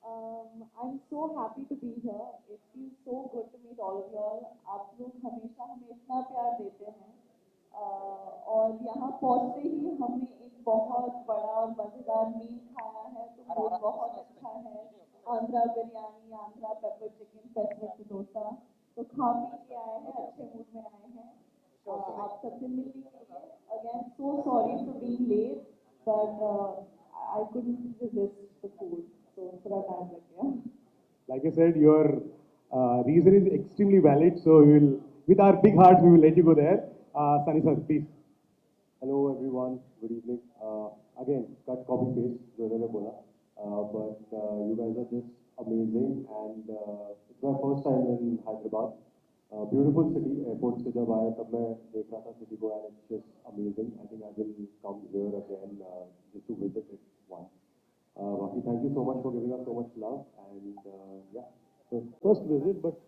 I'm so happy to be here. It feels so good to meet all of y'all. आप लोग हमेशा हमें इतना प्यार देते हैं और यहाँ पहुँचते ही हमने एक बहुत बड़ा और मज़ेदार मील खाया है तो वो बहुत अच्छा है Andhra biryani Andhra pepper chicken paper dosa तो खा पी के आए हैं अच्छे मूड में आए हैं आप सबसे मिलने के लिए again so sorry for being late but I couldn't resist the food so थोड़ा टाइम लग गया. Like I said, your reason is extremely valid. So we will, with our big hearts, we will let you go there. Sunny sir, please. Hello everyone, good evening. Again, cut copy paste, जो मैंने बोला. But you guys are just amazing and it's my first time in Hyderabad. Beautiful city, airport से जब आया तब मैं देख रहा था city को and it's just amazing. I think I will come here again just to visit it once. Baki, thank you so much for giving us so much love and yeah. So first visit, but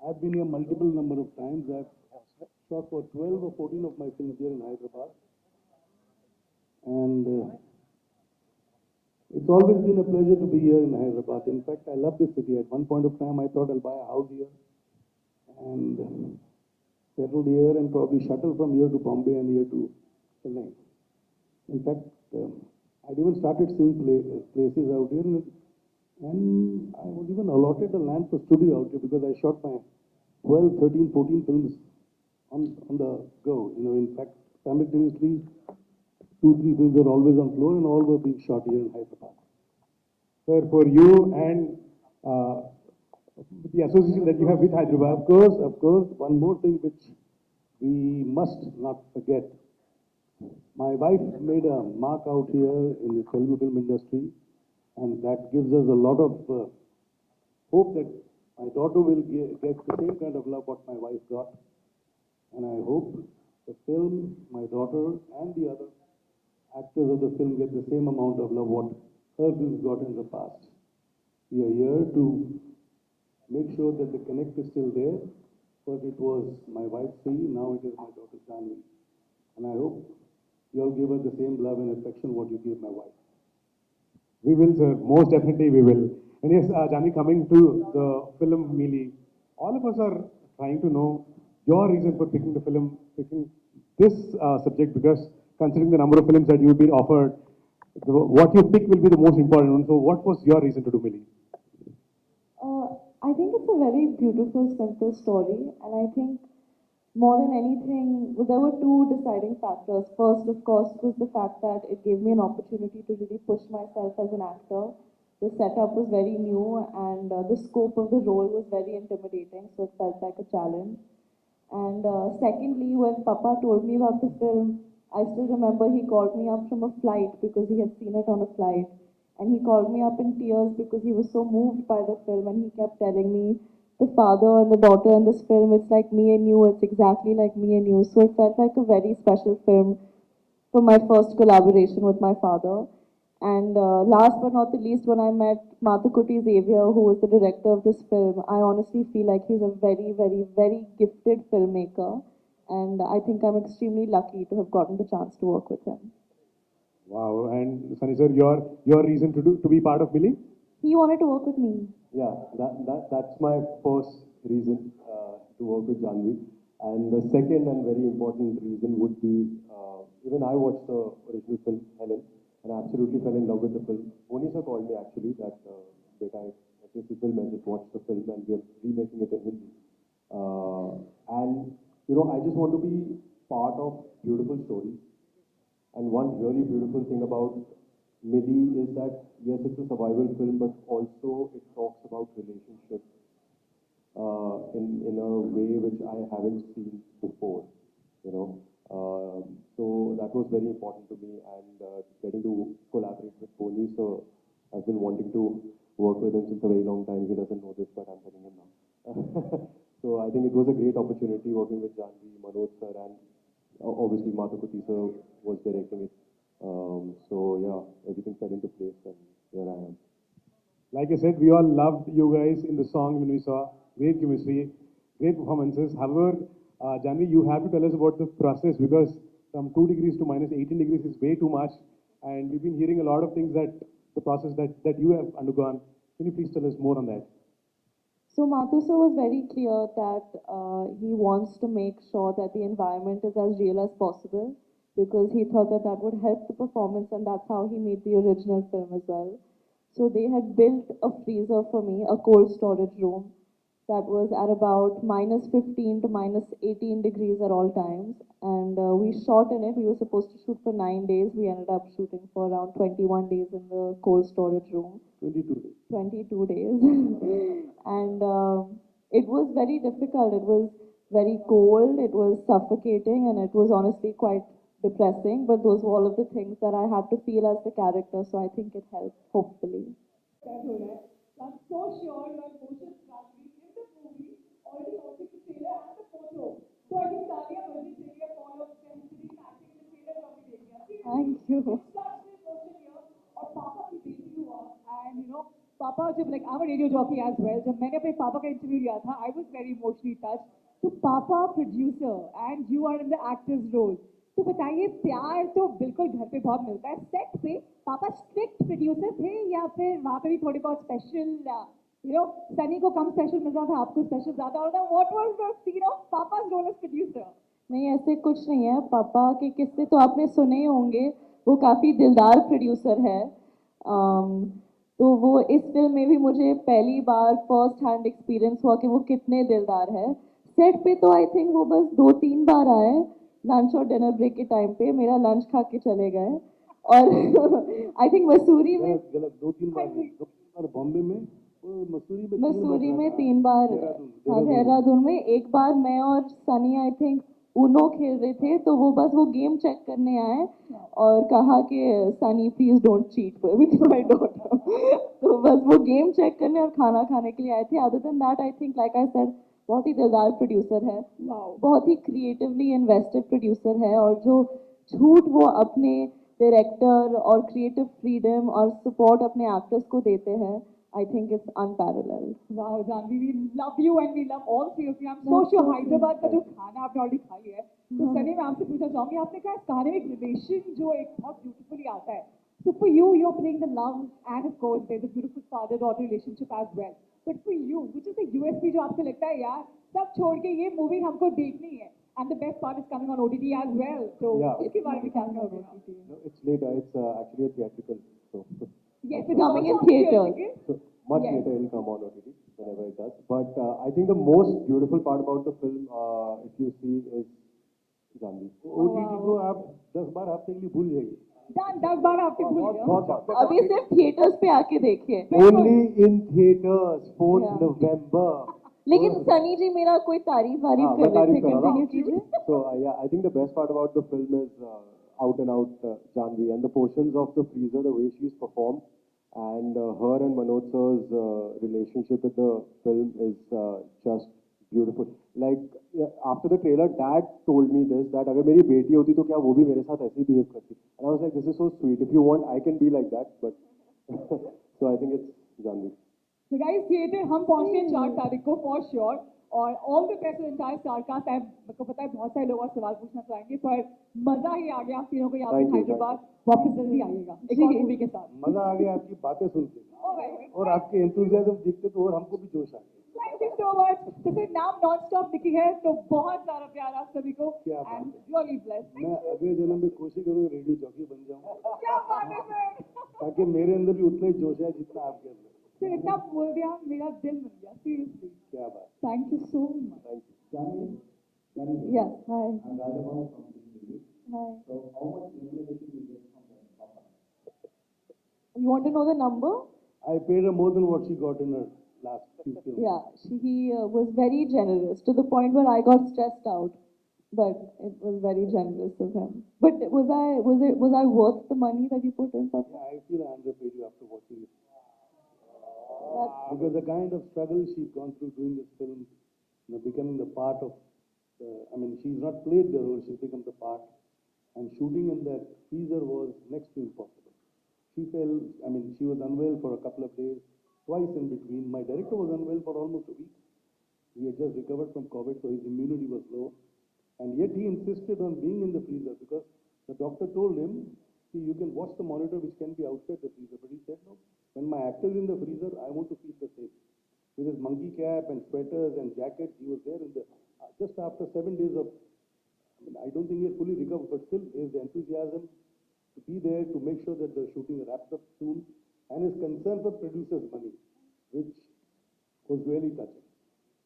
I've been here multiple number of times. I've shot for 12 or 14 of my films here in Hyderabad. And it's always been a pleasure to be here in Hyderabad. In fact, I love this city. At one point of time, I thought I'll buy a house here and settle here and probably shuttle from here to Bombay and here to Chennai. In fact, I'd even started seeing places out here and I was even allotted a land for studio out here because I shot my 12, 13, 14 films on the go. You know, in fact, simultaneously, 2, 3 films were always on floor and all were being shot here in Hyderabad. Sir, for you and the association that you have with Hyderabad. Of course, one more thing which we must not forget. My wife made a mark out here in the Telugu film industry, and that gives us a lot of hope that my daughter will get the same kind of love what my wife got. And I hope the film, my daughter, and the other actors of the film get the same amount of love what her films got in the past. We are here to make sure that the connect is still there. First it was my wife Sri, now it is my daughter Janhvi. And I hope you all give her the same love and affection what you gave my wife. We will, sir. Most definitely we will. And yes, Janhvi, coming to the film Mili, all of us are trying to know your reason for picking the film, picking this subject, because considering the number of films that you've been offered, what you pick will be the most important one. So what was your reason to do Mili? I think it's a very beautiful, simple story, and I think more than anything, there were two deciding factors. First, of course, was the fact that it gave me an opportunity to really push myself as an actor. The setup was very new, and the scope of the role was very intimidating, so it felt like a challenge. And secondly, when Papa told me about the film, I still remember he called me up from a flight because he had seen it on a flight. And he called me up in tears because he was so moved by the film and he kept telling me, the father and the daughter in this film, it's like me and you, it's exactly like me and you. So it felt like a very special film for my first collaboration with my father. And last but not the least, when I met Mathukutti Xavier, who was the director of this film, I honestly feel like he's a very, very, very gifted filmmaker. And I think I'm extremely lucky to have gotten the chance to work with him. Wow. And Sunny sir, your reason to be part of Mili? He wanted to work with me. Yeah, that's my first reason to work with Janhvi. And the second and very important reason would be, even I watched the original film, Helen, and I absolutely fell in love with the film. Boney sir called me actually that, beta, this film, I just watched the film and we are remaking it in Hindi. And, you know, I just want to be part of beautiful stories. And one really beautiful thing about Mili is that, yes, it's a survival film, but also it talks about relationships in a way which I haven't seen before, you know. So that was very important to me, and getting to collaborate with Boney, so I've been wanting to work with him since a very long time. He doesn't know this, but I'm telling him now. So I think it was a great opportunity working with Janhvi, Manoj sir, and obviously Mathukutti sir was directing it. So yeah, everything fell into place and here I am. Like I said, we all loved you guys in the song when we saw great chemistry, great performances. However, Janhvi, you have to tell us about the process because from 2 degrees to minus 18 degrees is way too much. And we've been hearing a lot of things that the process that you have undergone. Can you please tell us more on that? So Matusa was very clear that he wants to make sure that the environment is as real as possible because he thought that that would help the performance, and that's how he made the original film as well. So they had built a freezer for me, a cold storage room that was at about minus 15 to minus 18 degrees at all times. And we shot in it. We were supposed to shoot for 9 days. We ended up shooting for around 21 days in the cold storage room. 22 days. 22 days. And it was very difficult. It was very cold, it was suffocating, and it was honestly quite depressing. But those were all of the things that I had to feel as the character, so I think it helped, hopefully. हो रहा है. So I'm so sure your emotions translate in the movie, already watching the trailer and the photo. So I think तालियां बजनी चाहिए for your sensory acting in the trailer जो अभी देख लिया. Thank you. It's such an emotion here. और पापा की बेटी हुआ. And you know, पापा जब like I'm a radio jockey as well. जब मैंने अपने पापा का इंटरव्यू लिया था, I was very emotionally touched. So पापा producer and you are in the actor's role. तो बताइए प्यार तो बिल्कुल घर पे बहुत मिलता है सेट पे पापा स्ट्रिक्ट प्रोड्यूसर थे या फिर वहाँ पे भी थोड़ी बहुत स्पेशल यू नो सनी को कम स्पेशल मिल रहा था आपको स्पेशल ज्यादा हो रहा था what was the scene of papa's role as producer नहीं, ऐसे कुछ नहीं है। पापा के किस्से तो आपने सुने ही होंगे। वो काफ़ी दिलदार प्रोड्यूसर है। तो वो इस फिल्म में भी मुझे पहली बार फर्स्ट हैंड एक्सपीरियंस हुआ कि वो कितने दिलदार है। सेट पे तो आई थिंक वो बस 2-3 बार आए लंच और डिनर ब्रेक के टाइम पे, मेरा लंच खा के चले गए। और आई थिंक मसूरी में गलत 2-3 बार बॉम्बे में और मसूरी में 3 बार, हाँ देहरादून देहरादून में 1 बार मैं और सनी आई थिंक ऊनो खेल रहे थे, तो वो बस वो गेम चेक करने आए और कहा कि Sunny please don't cheat with my daughter. तो बस वो गेम चेक करने और खाना खाने के लिए आए थे। Other than that I think like I said बहुत ही दिलदार प्रोड्यूसर है, बहुत ही क्रिएटिवली इन्वेस्टेड प्रोड्यूसर है, और जो छूट वो अपने डायरेक्टर और क्रिएटिव फ्रीडम और सपोर्ट अपने एक्टर्स को देते हैं, I think it's unparalleled. Wow, Janhvi, we love you and we love all three of you. I'm so sure Hyderabad का जो खाना आपने ऑलरेडी खा लिया है, तो सनी मैं आपसे पूछना चाहूंगी, आपने कहा इस कहानी में एक रिलेशन जो एक बहुत ब्यूटीफुली आता है. So for you, you're playing the love and of course there's a beautiful father-daughter relationship as well. But for you, which is the USP जो आपको लगता है यार सब छोड़ के ये मूवी हमको देखनी है? And the best part is coming on OTT as well. So इसके बारे में क्या कहोगे? No, it's later. It's actually a theatrical. So Yes, It's coming in also theaters. So much Yes. later it'll come on OTT whenever it does. But I think the most beautiful part about the film, if you see, is Janhvi. OTT को आप 10 बार हफ्ते के लिए भूल जाइए। Done, 10 बार आपने भूल गया. अभी सिर्फ थिएटर्स पे आके देखिए। Only in theaters, 4th Yeah. November. लेकिन सनी जी मेरा कोई तारीफ वारीफ हाँ, कर मैं रहे थे, तारीफ कर रहा कंटिन्यू हूँ। कीजिए। So yeah, I think the best part about the film is out and out Janhvi and the portions of the freezer, the way she's performed, and her and Manoj sir's relationship with the film is just beautiful. Like after the trailer, Dad told me this that अगर मेरी बेटी होती तो क्या वो भी मेरे साथ ऐसे ही behave करती? And I was like, this is so sweet. If you want, I can be like that. But so I think it's Janhvi. So guys, theatre हम पहुंचे 4 तारीख को फॉर श्योर और all the best entire star cast है। मेरे को पता है बहुत सारे लोग और सवाल पूछना चाहेंगे पर मजा ही आ गया आप तीनों को यहाँ पे Thank you, हैदराबाद वापस जल्दी आइएगा एक और मूवी के साथ। मजा आ गया आपकी बातें सुन के Oh my God. और आपके एंथुसियाज्म देखते तो और हमको भी जोश आ गया। Thank you so much. तो फिर नाम नॉन स्टॉप लिखी है तो बहुत सारा प्यार आप सभी को क्या बात एंड है। Really blessed. मैं अगले जन्म में कोशिश करूँगा रेडियो जॉकी बन जाऊँ क्या बात है सर। ताकि मेरे अंदर भी उतना ही जोश है जितना आपके अंदर। सर इतना बोल दिया मेरा दिल मिल गया सीरियसली। क्या बात। Thank you so much. Thank you. Yes, hi. I'm Rajabam from Mili. Hi. So how much remuneration you get from the papa? You want to know the number? I paid her more than what she got in her last few films. Yeah, he was very generous to the point where I got stressed out. But it was very generous of him. But was I worth the money that you put in, Papa? Yeah, I feel I underpaid you after watching it. That- Because the kind of struggle she's gone through doing this film, becoming the part of, she's not played the role, she's become the part. And shooting in that freezer was next to impossible. She she was unwell for a couple of days, twice in between. My director was unwell for almost a week. He had just recovered from COVID, so his immunity was low. And yet he insisted on being in the freezer because the doctor told him See, you can watch the monitor which can be outside the freezer, but he said, no, when my actor is in the freezer, I want to feel the same. With his monkey cap and sweaters and jackets, he was there in the, just after 7 days of, I don't think he had fully recovered, but still his enthusiasm to be there to make sure that the shooting wraps up soon, and his concern for producers' money, which was really touching.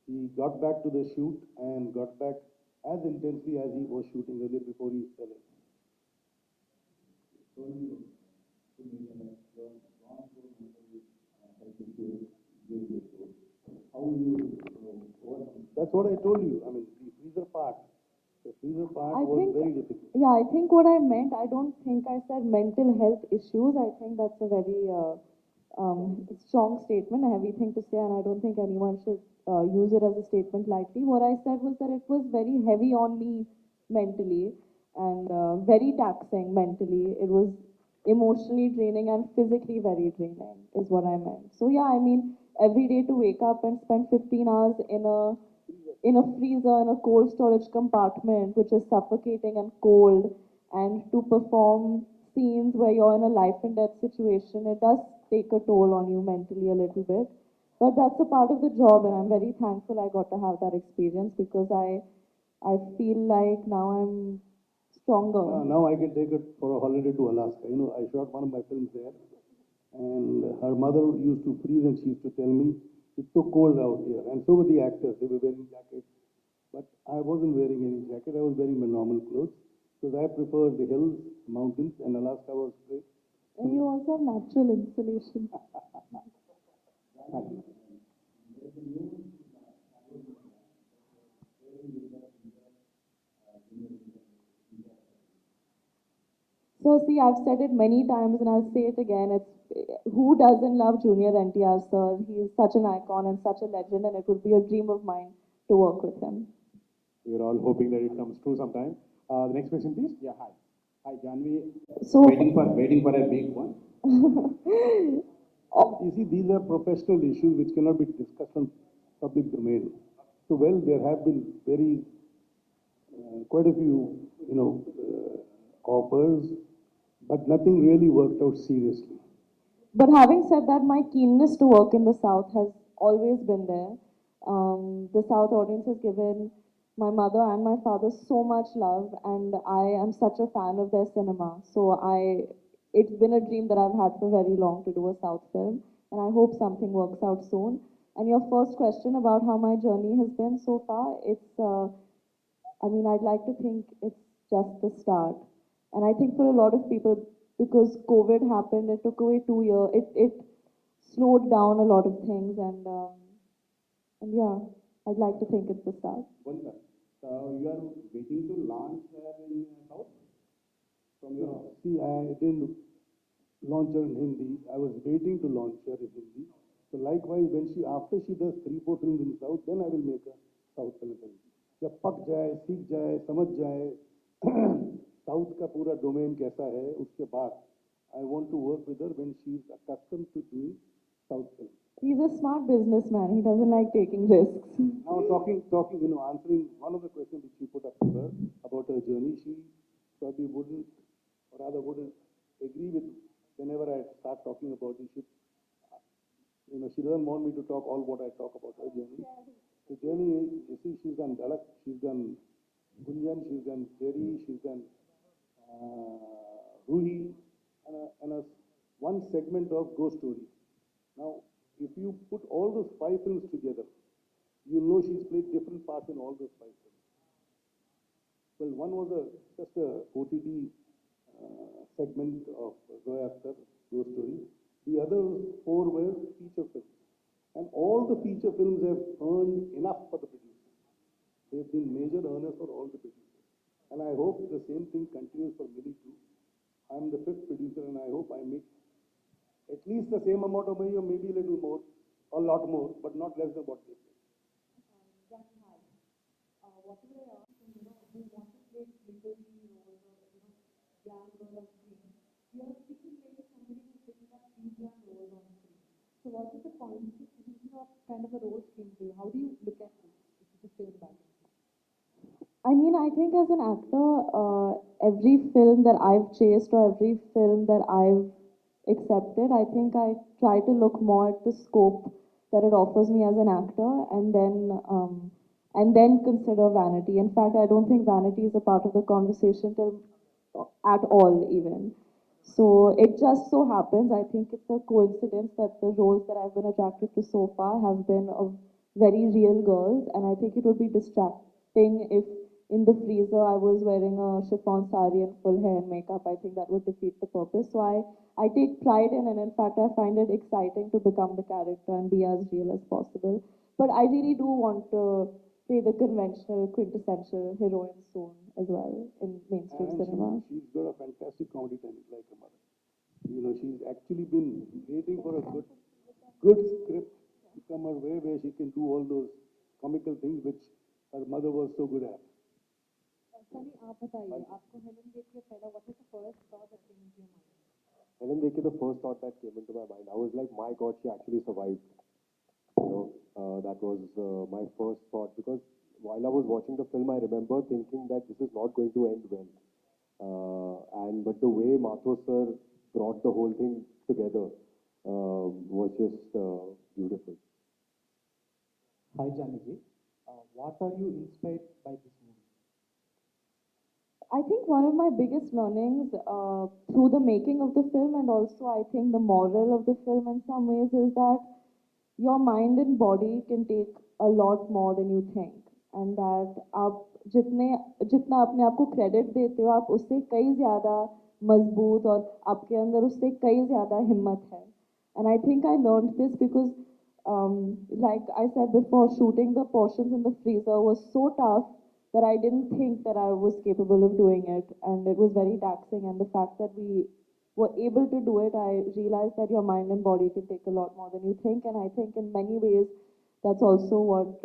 He got back to the shoot and got back as intensely as he was shooting earlier before he fell ill. Told you to me that you have gone through mental health issues during this tour. How will you overcome? That's what I told you. I mean, the freezer part I was think, very difficult. yeah, I think what I meant, I don't think I said mental health issues. I think that's a very strong statement, a heavy thing to say, and I don't think anyone should use it as a statement lightly. What I said was that it was very heavy on me mentally and very taxing mentally. It was emotionally draining and physically very draining, is what I meant. So, yeah, I mean, every day to wake up and spend 15 hours in a freezer, in a cold storage compartment, which is suffocating and cold, and to perform scenes where you're in a life and death situation, it does take a toll on you mentally a little bit. But that's a part of the job, and I'm very thankful I got to have that experience because I feel like now I'm stronger. Now I can take it for a holiday to Alaska. You know, I shot one of my films there, and her mother used to freeze, and she used to tell me, it's so cold out here. And so were the actors. They were wearing jackets. But I wasn't wearing any jacket. I was wearing my normal clothes because I prefer the hills, mountains, and Alaska was great. And you also have natural insulation. So see, I've said it many times and I'll say it again. It's who doesn't love Junior NTR, sir? He is such an icon and such a legend, and it would be a dream of mine to work with him. We're all hoping that it comes true sometime. The next question, please. Yeah, hi. Hi, Janhvi. So, Waiting for a big one. You see, these are professional issues which cannot be discussed on public domain. So, well, there have been quite a few, offers, but nothing really worked out seriously. but having said that, my keenness to work in the South has always been there. The South audience has given my mother and my father so much love, and I am such a fan of their cinema. So it's been a dream that I've had for very long to do a South film, and I hope something works out soon. And your first question about how my journey has been so far, I mean, I'd like to think it's just the start. And I think for a lot of people, because COVID happened, it took away 2 years, it slowed down a lot of things. And yeah, I'd like to think it's the start. Boney, so you are waiting to launch in South from your. See, I didn't launch her in Hindi. I was waiting to launch her in Hindi. So likewise, after she does 3-4 films in South, then I will make a South film. जब पक जाए, सीख जाए, समझ जाए, South का पूरा domain कैसा है, उसके बाद I want to work with her when she is accustomed to doing South films. He's a smart businessman. He doesn't like taking risks. Now talking, answering one of the questions which you put up to her about her journey, she probably wouldn't, or rather wouldn't agree with whenever I start talking about this. She doesn't want me to talk all what I talk about her journey. The journey, you see, she's done Dalak, she's done Gunjan, she's done Cherry, she's done Ruhi, and one segment of Ghost Story. Now, if you put all those 5 films together, you'll know she's played different parts in all those 5 films. Well, one was just a OTT segment of Zoya Akhtar, Ghost Story. The other 4 were feature films. And all the feature films have earned enough for the producers. They've been major earners for all the producers. And I hope the same thing continues for Mili too. I'm the 5th producer and I hope I make at least the same amount of money or maybe a little more, a lot more, but not less than what they pay. What do I ask from, who want to play legal roles or, young girl on screen? You are speaking like somebody who's picking up these young roles on screen. So what is the constitution of kind of a role scheme to you? How do you look at this if you just stay in the back? I mean, I think as an actor, every film that I've chased or every film that I've accepted, I think I try to look more at the scope that it offers me as an actor, and then consider vanity. In fact, I don't think vanity is a part of the conversation till at all even. So it just so happens, I think it's a coincidence that the roles that I've been attracted to so far have been of very real girls, and I think it would be distracting if in the freezer I was wearing a chiffon sari and full hair and makeup. I think that would defeat the purpose. So I take pride in, and in fact I find it exciting to become the character and be as real as possible. But I really do want to play the conventional, quintessential heroine soon as well in mainstream And cinema. she's got a fantastic comedy timing, like her mother. You know, she's actually been waiting for a good script to come her way where she can do all those comical things which her mother was so good at. Sunny, आप बताइए आपको Helen देख के पहला what was the first thought that came into your mind? Helen Dekhi, the first thought that came into my mind, I was like, my God, she actually survived. You know, that was my first thought, because while I was watching the film, I remember thinking that this is not going to end well. But the way Mathur sir brought the whole thing together was just beautiful. Hi Janhvi, what are you inspired by this movie? I think one of my biggest learnings through the making of the film, and also I think the moral of the film in some ways, is that your mind and body can take a lot more than you think, and that आप जितने जितना अपने आप को credit देते हो, आप उससे कई ज़्यादा मजबूत और आपके अंदर उससे कई ज़्यादा हिम्मत है. And I think I learned this because, like I said before, shooting the portions in the freezer was so tough that I didn't think that I was capable of doing it, and it was very taxing. And the fact that we were able to do it, I realized that your mind and body can take a lot more than you think. And I think in many ways, that's also what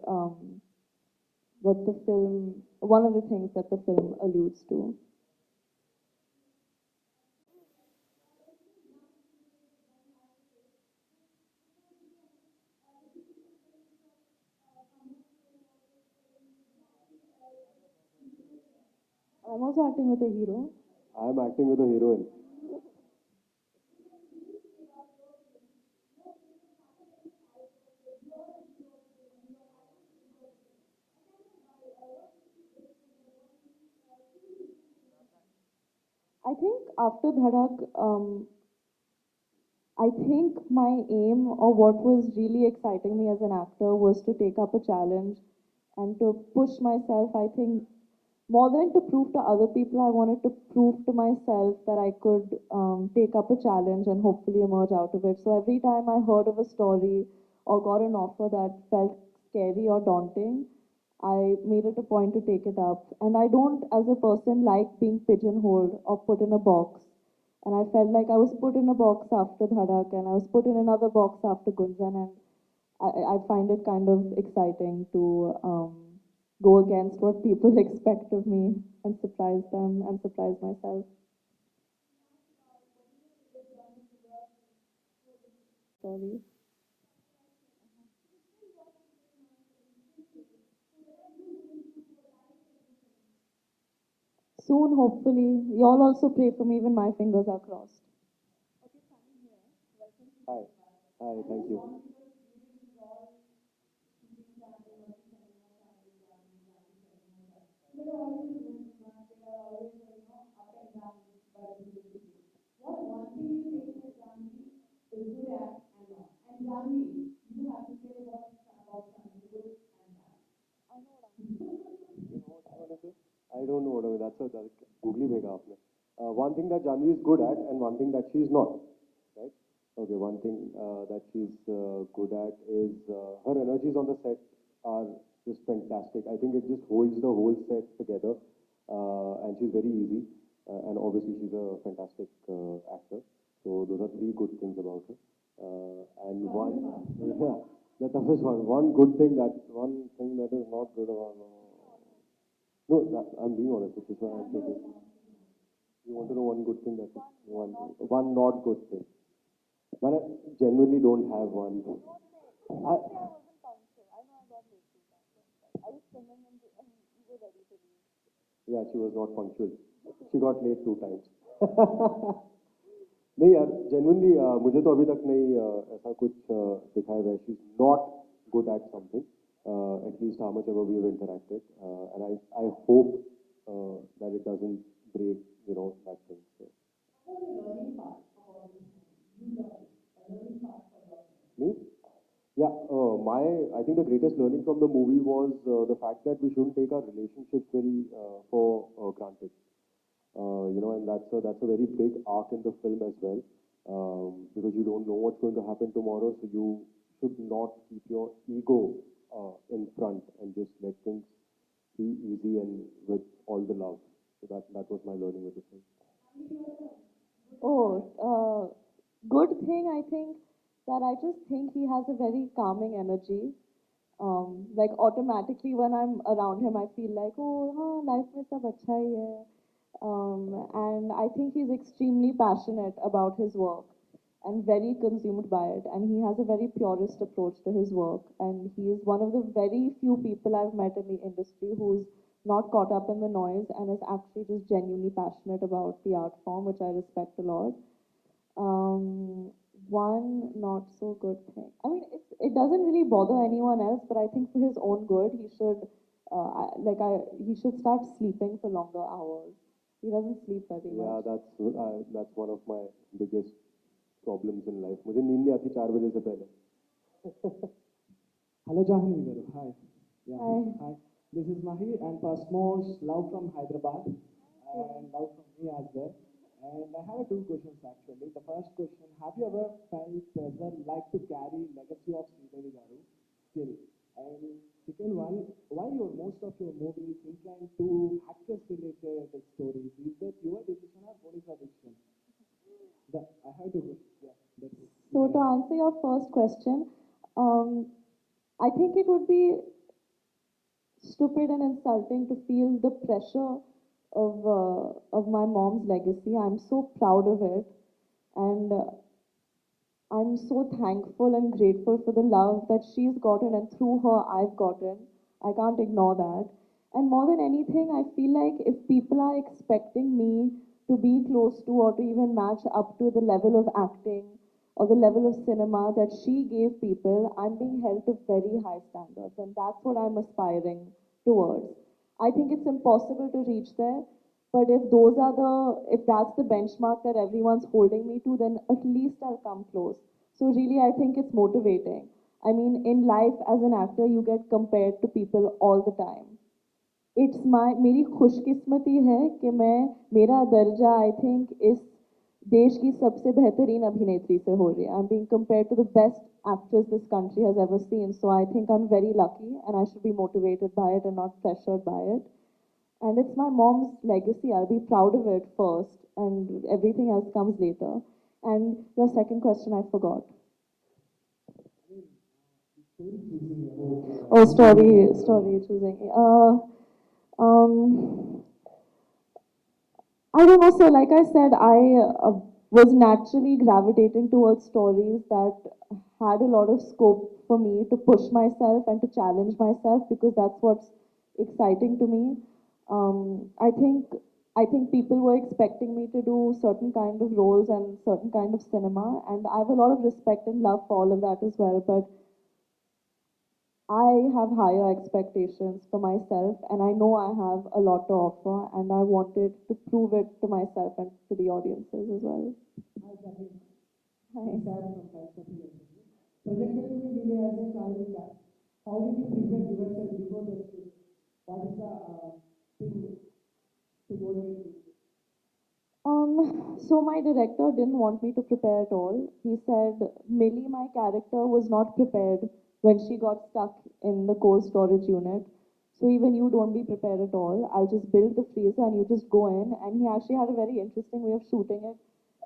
the film, one of the things that the film alludes to. I'm also acting with a hero. I am acting with a heroine. I think after Dhadak, I think my aim, or what was really exciting me as an actor, was to take up a challenge and to push myself. I think more than to prove to other people, I wanted to prove to myself that I could take up a challenge and hopefully emerge out of it. So every time I heard of a story or got an offer that felt scary or daunting, I made it a point to take it up. And I don't, as a person, like being pigeonholed or put in a box. And I felt like I was put in a box after Dhadak, and I was put in another box after Gunjan, and I find it kind of exciting to go against what people expect of me and surprise them and surprise myself. Sorry. Soon, hopefully. You all also pray for me when my fingers are crossed. Hi. Hi, thank you. I don't know what I mean. That's googly bhega aapne. One thing that Janhvi is good at, and one thing that she's not, right? Okay, one thing that she's good at is her energies on the set are just fantastic. I think it just holds the whole set together, and she's very easy. And obviously, she's a fantastic actor. So those are three good things about her. And one, yeah, the toughest one. One thing that is not good about her. No, I'm being honest. This is why I'm taking. You want to know one good thing, that is one not good thing. But I genuinely don't have one. I, yeah, she was not punctual. She got late 2 times. नहीं यार, genuinely मुझे तो अभी तक नहीं ऐसा कुछ दिखा है where she's not good at something. At least how much ever we have interacted, and I hope that it doesn't break, that thing. So. Me? Yeah, I think the greatest learning from the movie was the fact that we shouldn't take our relationships very for granted. And that's a very big arc in the film as well, because you don't know what's going to happen tomorrow, so you should not keep your ego in front and just let things be easy and with all the love. So that was my learning with the film. Good thing, I think, that I just think he has a very calming energy. Like automatically when I'm around him, I feel like, oh, हाँ, life में सब अच्छा ही है. And I think he's extremely passionate about his work and very consumed by it. And he has a very purist approach to his work. And he is one of the very few people I've met in the industry who's not caught up in the noise and is actually just genuinely passionate about the art form, which I respect a lot. One not so good thing. I mean, it doesn't really bother anyone else, but I think for his own good, he should, he should start sleeping for longer hours. He doesn't sleep very Yeah, much. that's one of my biggest problems in life. मुझे नींद नहीं आती 4 बजे से पहले. Hello, Janhvi Garu. Hi. Yeah. Hi. Hi. This is Mahi, and first most love from Hyderabad, and love from me as well. And I have two questions actually. The first question: have you ever felt pressure like to carry legacy of Sridevi Garu still? And second one: why most of your movies inclined to actress-related stories? Is that your decision or Boney's decision? I have two questions. Yeah. So to answer your first question, I think it would be stupid and insulting to feel the pressure of my mom's legacy. I'm so proud of it, and I'm so thankful and grateful for the love that she's gotten, and through her I've gotten. I can't ignore that. And more than anything, I feel like if people are expecting me to be close to or to even match up to the level of acting or the level of cinema that she gave people, I'm being held to very high standards, and that's what I'm aspiring towards. I think it's impossible to reach there, but if that's the benchmark that everyone's holding me to, then at least I'll come close. So really, I think it's motivating. I mean, in life as an actor, you get compared to people all the time. मेरी खुशकिस्मती है कि मेरा दर्जा I think इस देश की सबसे बेहतरीन अभिनेत्री से हो रही है. I'm being compared to the best actress this country has ever seen. So I think I'm very lucky and I should be motivated by it and not pressured by it. And it's my mom's legacy. I'll be proud of it first and everything else comes later. And your second question, I forgot. Oh, story choosing. I don't know. So, like I said, I was naturally gravitating towards stories that had a lot of scope for me to push myself and to challenge myself because that's what's exciting to me. I think people were expecting me to do certain kind of roles and certain kind of cinema, and I have a lot of respect and love for all of that as well. But I have higher expectations for myself, and I know I have a lot to offer, and I wanted to prove it to myself and to the audiences as well. Hi, Janhvi. Hi. I'm Sam from Kaushal. Projected to be Mili as a child cast. How did you prepare yourself before the shoot? What is the thing to go into? So my director didn't want me to prepare at all. He said Mili, my character, was not prepared when she got stuck in the cold storage unit. So even you don't be prepared at all. I'll just build the freezer and you just go in. And he actually had a very interesting way of shooting it.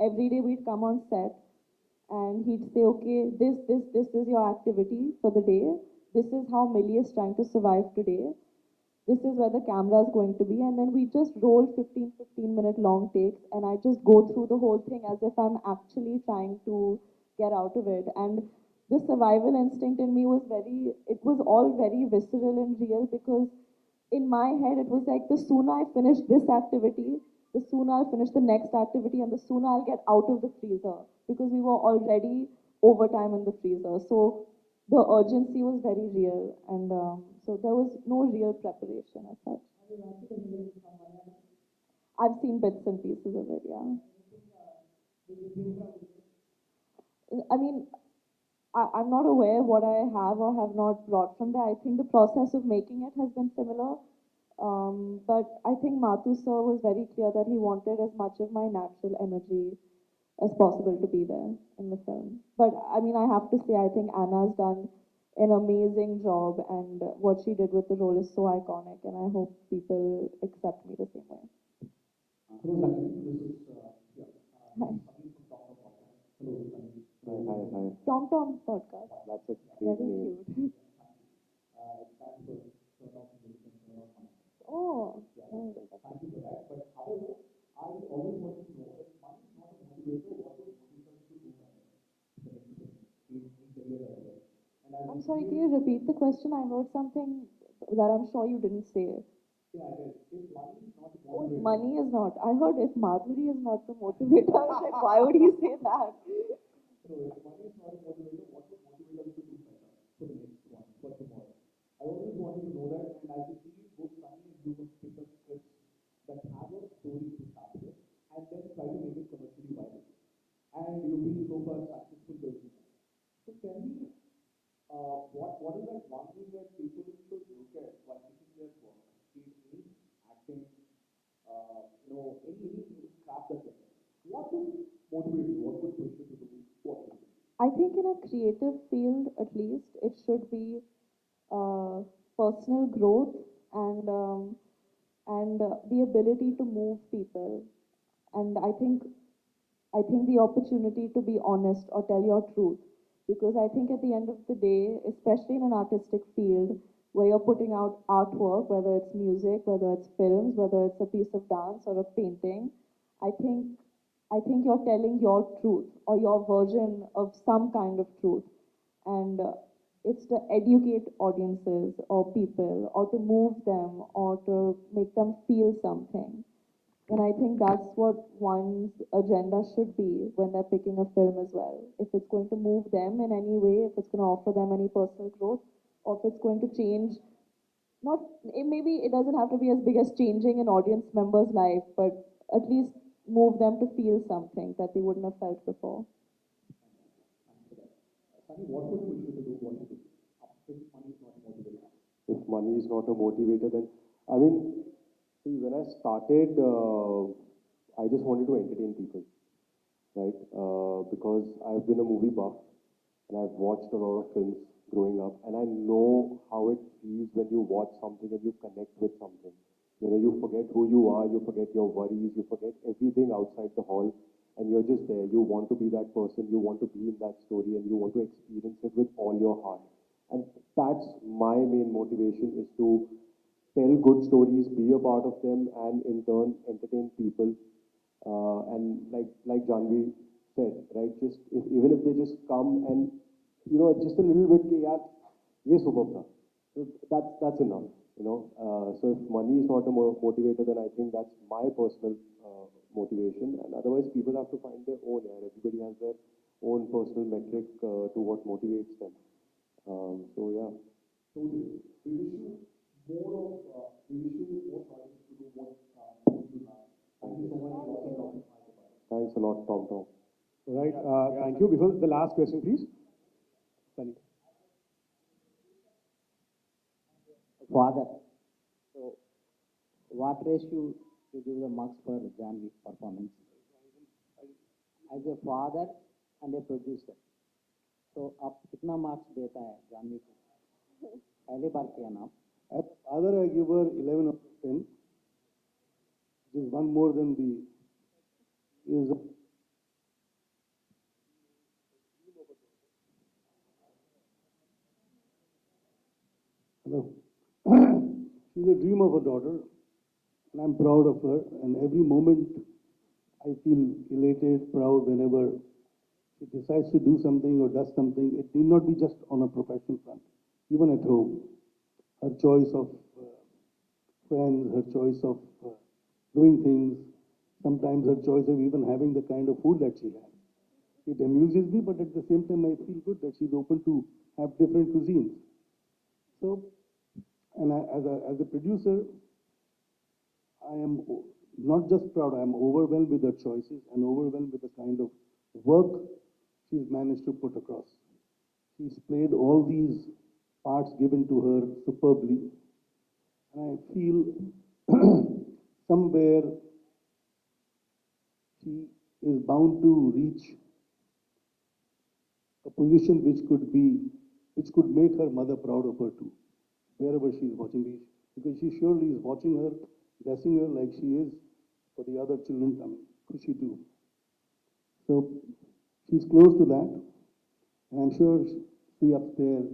Every day we'd come on set and he'd say, okay, this is your activity for the day. This is how Mili is trying to survive today. This is where the camera is going to be, and then we just roll 15-minute long takes, and I just go through the whole thing as if I'm actually trying to get out of it. And the survival instinct in me it was all very visceral and real because in my head it was like the sooner I finish this activity, the sooner I'll finish the next activity and the sooner I'll get out of the freezer because we were already overtime in the freezer. So the urgency was very real, and so there was no real preparation as such. I've seen bits and pieces of it, yeah. I mean, I'm not aware what I have or have not brought from there. I think the process of making it has been similar. But I think Mathu sir was very clear that he wanted as much of my natural energy as possible to be there in the film. But I mean, I have to say, I think Anna's done an amazing job, and what she did with the role is so iconic, and I hope people accept me the same way. Hello, Janhvi. This is Hi. Sabir from Talk Podcast. Hello, Janhvi. Hi. Tom Tom podcast. That's a great Very name. cute. It's time for turn off music and turn off money. Oh. Thank you for that. But however, I always wanted to know if money is not a motivator, what would motivate us to do better the next thing in career as well? And I I'm sorry, can you repeat the question? I heard something that I'm sure you didn't say. yeah, I did. If money is not a Oh, motivator, money is not. I heard if Madhuri is not the motivator. I was like, why would he say that? so if money is not a motivator, what would motivate us to do better for the next one, for tomorrow? I always wanted to know that, and I could see both Sunny and you would pick up scripts that have a story to start with, and then try to make it commercially viable. And you've been so far successful doing that. So tell me, what is that one thing that people should look at while picking their work? Be it me, acting, any craft that they have. What would motivate you? What would push you to do what you do? I think in a creative field, at least, it should be personal growth and the ability to move people. And I think the opportunity to be honest or tell your truth. Because I think at the end of the day, especially in an artistic field where you're putting out artwork, whether it's music, whether it's films, whether it's a piece of dance or a painting, I think you're telling your truth or your version of some kind of truth. And it's to educate audiences or people or to move them or to make them feel something. And I think that's what one's agenda should be when they're picking a film as well. If it's going to move them in any way, if it's going to offer them any personal growth, or if it's going to change, not maybe it doesn't have to be as big as changing an audience member's life, but at least move them to feel something that they wouldn't have felt before. Sunny, what would push you to do what you do? If money is not a motivator. If money is not a motivator, then I mean, see, when I started, I just wanted to entertain people, right? Because I've been a movie buff and I've watched a lot of films growing up, and I know how it feels when you watch something and you connect with something. You forget who you are, you forget your worries, you forget everything outside the hall, and you're just there. You want to be that person, you want to be in that story, and you want to experience it with all your heart. And that's my main motivation, is to tell good stories, be a part of them, and in turn entertain people. And like Janhvi said, right? Just even if they just come and just a little bit, कि यार ये superb था. So that's enough. So if money is not a motivator, then I think that's my personal motivation. And otherwise, people have to find their own. And everybody has their own personal metric to what motivates them. So yeah. Totally. We wish you more projects to do what you love. Thank you so much for talking about it. Thanks a lot, Tom. Right. Thank you. Before the last question, please. Sunny. Father. So, what ratio you give the marks for Janhvi performance? As a father and a producer, so आप कितना marks देता है जानवी को? पहले बार किया ना? As a father, I give her 11 out of 10, which is one more than the. Is hello. She's a dream of a daughter, and I'm proud of her. And every moment, I feel elated, proud whenever she decides to do something or does something. It need not be just on a professional front, even at home. Her choice of friends, her choice of doing things, sometimes her choice of even having the kind of food that she has. It amuses me, but at the same time, I feel good that she's open to have different cuisines. So, and as a producer, I am not just proud, I am overwhelmed with her choices and overwhelmed with the kind of work she's managed to put across. She's played all these parts given to her superbly, and I feel somewhere she is bound to reach a position which could make her mother proud of her too, wherever she is watching these, because she surely is watching her, blessing her like she is for the other children. I mean, Kushi too. So she's close to that, and I'm sure she up there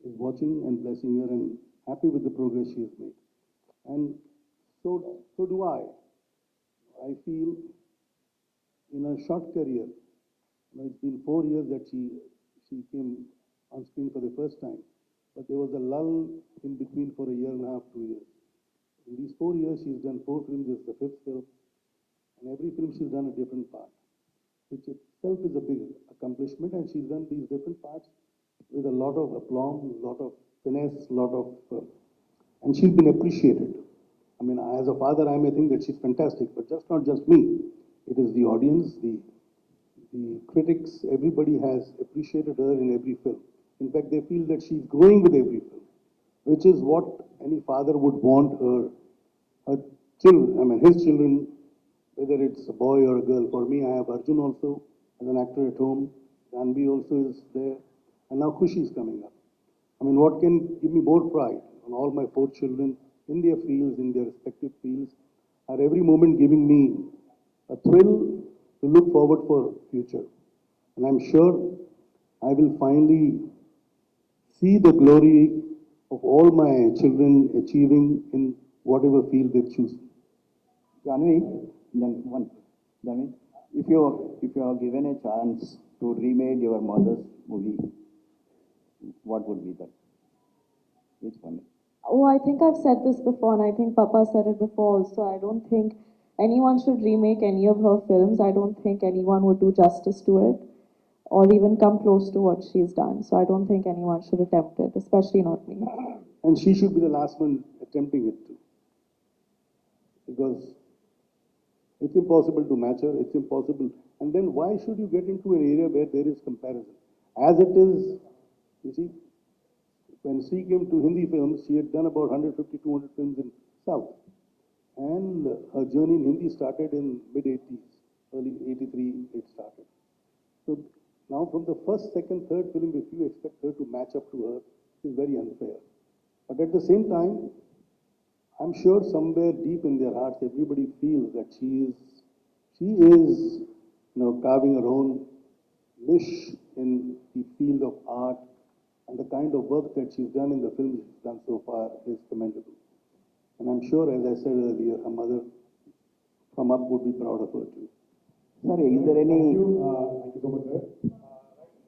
is watching and blessing her and happy with the progress she has made. And so do I. I feel in her short career, it's been 4 years that she came on screen for the first time, but there was a lull in between for a year and a half, 2 years. In these 4 years, she's done 4 films. This is the fifth film, and every film she's done a different part, which itself is a big accomplishment. And she's done these different parts with a lot of aplomb, a lot of finesse, and she's been appreciated. I mean, as a father, I may think that she's fantastic, but not just me. It is the audience, the critics, everybody has appreciated her in every film. In fact, they feel that she's growing with every film, which is what any father would want her children, I mean, his children, whether it's a boy or a girl. For me, I have Arjun also as an actor at home. Janhvi also is there. And now Kushi is coming up. I mean, what can give me more pride on all my 4 children in their fields, in their respective fields, are every moment giving me a thrill to look forward for future. And I'm sure I will finally see the glory of all my children achieving in whatever field they choose. Janhvi, Janhvi, if you are given a chance to remake your mother's movie, what would be that? Which one? Oh, I think I've said this before, and I think Papa said it before also. I don't think anyone should remake any of her films. I don't think anyone would do justice to it or even come close to what she's done. So I don't think anyone should attempt it, especially not me. And she should be the last one attempting it too. Because it's impossible to match her, it's impossible. And then why should you get into an area where there is comparison? As it is, you see, when she came to Hindi films, she had done about 150, 200 films in South. And her journey in Hindi started in mid-80s, early 83 it started. So now from the first, second, third film, if you expect her to match up to her, is very unfair. But at the same time, I'm sure somewhere deep in their hearts, everybody feels that she is, carving her own niche in the field of art, and the kind of work that she's done in the films she's done so far is commendable. And I'm sure, as I said earlier, her mother from up would be proud of her too. Sorry, is there any? Thank you so much, sir.